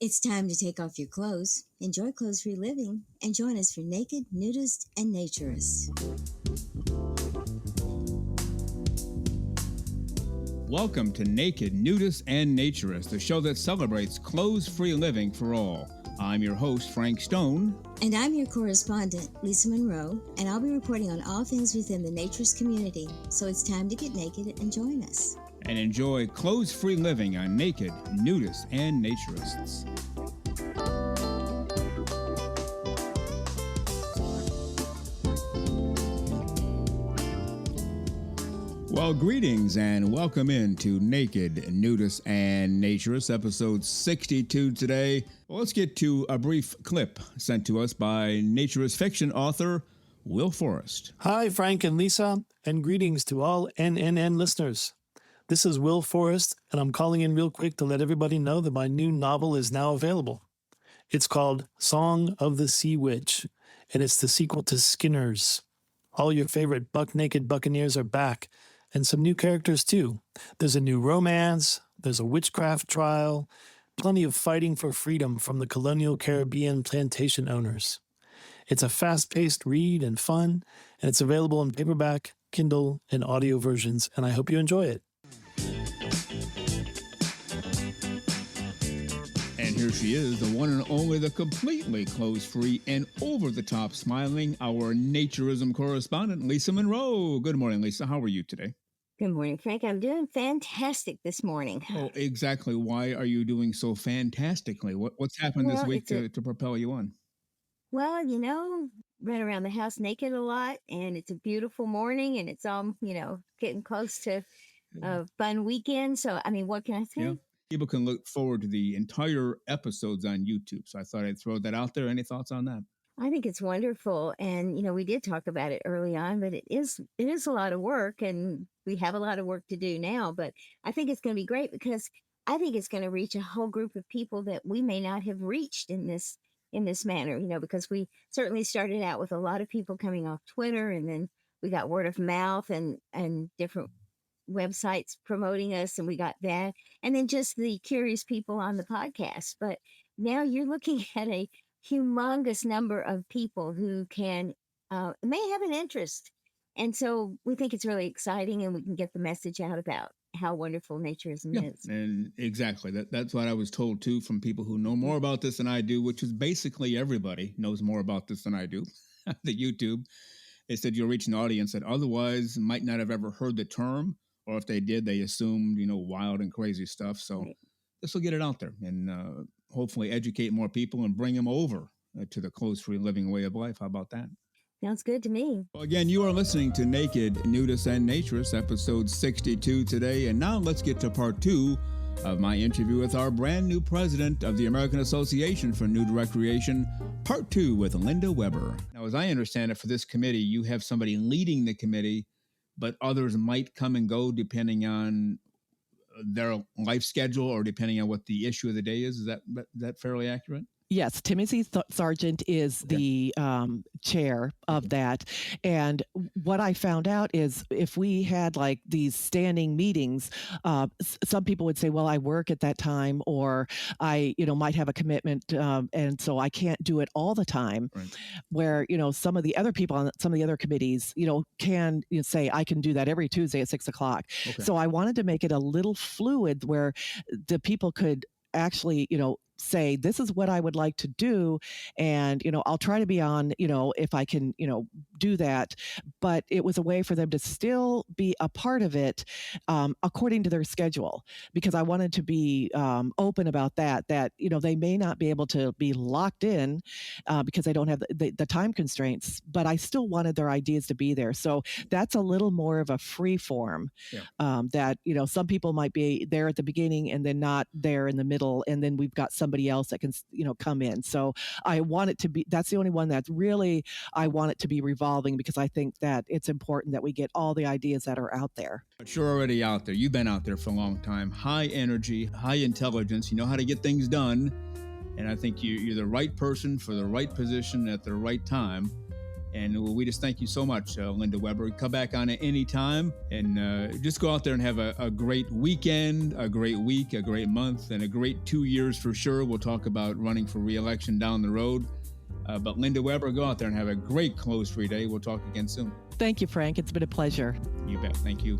It's time to take off your clothes, enjoy clothes-free living, and join us for Naked, Nudists, and Naturists. Welcome to Naked, Nudists, and Naturist, the show that celebrates clothes-free living for all. I'm your host, Frank Stone. And I'm your correspondent, Lisa Monroe, and I'll be reporting on all things within the Naturist community. So it's time to get naked and join us. And enjoy clothes-free living on Naked, Nudists, and Naturists. Well, greetings and welcome into Naked, Nudists, and Naturists, episode 62 today. Well, let's get to a brief clip sent to us by Naturist fiction author Will Forrest. Hi, Frank and Lisa, and greetings to all NNN listeners. This is Will Forrest, and I'm calling in real quick to let everybody know that my new novel is now available. It's called Song of the Sea Witch, and it's the sequel to Skinner's. All your favorite buck-naked buccaneers are back, and some new characters too. There's a new romance, there's a witchcraft trial, plenty of fighting for freedom from the colonial Caribbean plantation owners. It's a fast-paced read and fun, and it's available in paperback, Kindle, and audio versions, and I hope you enjoy it. And here she is, the one and only, the completely clothes-free and over-the-top smiling, our Naturism correspondent, Lisa Monroe. Good morning, Lisa. How are you today? Good morning, Frank. I'm doing fantastic this morning. Oh, exactly. Why are you doing so fantastically? What's happened this week to propel you on? Well, run around the house naked a lot, and it's a beautiful morning, and it's all, getting close to a fun weekend. So, what can I say? Yeah. People can look forward to the entire episodes on YouTube. So I thought I'd throw that out there. Any thoughts on that? I think it's wonderful. And, we did talk about it early on, but it is a lot of work, and we have a lot of work to do now. But I think it's going to be great because I think it's going to reach a whole group of people that we may not have reached in this manner, because we certainly started out with a lot of people coming off Twitter, and then we got word of mouth and different websites promoting us, and we got that, and then just the curious people on the podcast. But now you're looking at a humongous number of people who may have an interest, and so we think it's really exciting, and we can get the message out about how wonderful Naturism is. And exactly that's what I was told too from people who know more about this than I do, which is basically everybody knows more about this than I do. The YouTube, they said you'll reach an audience that otherwise might not have ever heard the term, or if they did, they assumed, wild and crazy stuff. So This will get it out there and hopefully educate more people and bring them over to the clothes-free living way of life. How about that? Sounds good to me. Well, again, you are listening to Naked, Nudists, and Naturists, episode 62 today. And now let's get to part 2 of my interview with our brand new president of the American Association for Nude Recreation, part 2 with Linda Weber. Now, as I understand it, for this committee, you have somebody leading the committee, but others might come and go depending on their life schedule or depending on what the issue of the day is. Is that fairly accurate? Yes, Timothy Sargent is the chair of that. And what I found out is if we had like these standing meetings, some people would say, well, I work at that time, or I, might have a commitment. And so I can't do it all the time. Right. Where, some of the other people on some of the other committees, can say, I can do that every Tuesday at 6:00. Okay. So I wanted to make it a little fluid where the people could actually, say, this is what I would like to do. And, I'll try to be on, if I can, do that. But it was a way for them to still be a part of it according to their schedule, because I wanted to be open about that, they may not be able to be locked in because they don't have the time constraints, but I still wanted their ideas to be there. So that's a little more of a free form that, some people might be there at the beginning and then not there in the middle. And then we've got somebody else that can, come in. So I want it to be, that's the only one that's really, I want it to be revolving, because I think that it's important that we get all the ideas that are out there. But you're already out there. You've been out there for a long time. High energy, high intelligence. You know how to get things done. And I think you're the right person for the right position at the right time. And we just thank you so much, Linda Weber. Come back on at any time and just go out there and have a great weekend, a great week, a great month, and a great 2 years for sure. We'll talk about running for re-election down the road. But Linda Weber, go out there and have a great close-free day. We'll talk again soon. Thank you, Frank. It's been a pleasure. You bet. Thank you.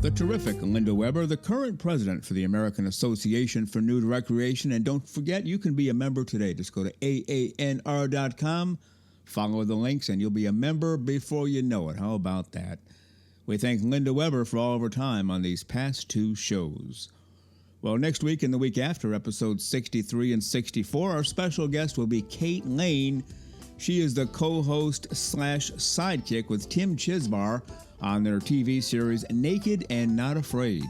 The terrific Linda Weber, the current president for the American Association for Nude Recreation. And don't forget, you can be a member today. Just go to AANR.com, follow the links, and you'll be a member before you know it. How about that? We thank Linda Weber for all of her time on these past 2 shows. Well, next week and the week after, episodes 63 and 64, our special guest will be Kate Lane. She is the co-host / sidekick with Tim Chisbar on their TV series Naked and Not Afraid.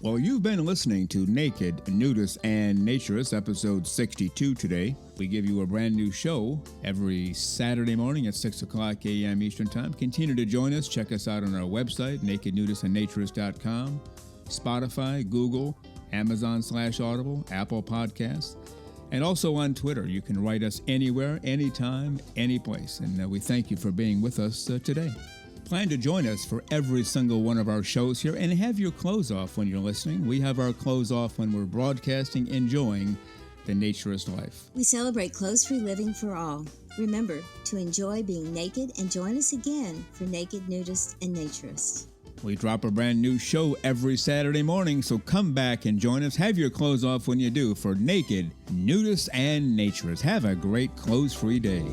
Well, you've been listening to Naked, Nudists, and Naturists, episode 62 today. We give you a brand new show every Saturday morning at 6 o'clock a.m. Eastern Time. Continue to join us. Check us out on our website, nakednudistandnaturist.com, Spotify, Google, Amazon /Audible, Apple Podcasts, and also on Twitter. You can write us anywhere, anytime, any place. And we thank you for being with us today. Plan to join us for every single one of our shows here and have your clothes off when you're listening. We have our clothes off when we're broadcasting, enjoying the Naturist life. We celebrate clothes-free living for all. Remember to enjoy being naked and join us again for Naked, Nudists, and Naturist. We drop a brand new show every Saturday morning, so come back and join us. Have your clothes off when you do for Naked, Nudists, and Naturist. Have a great clothes-free day.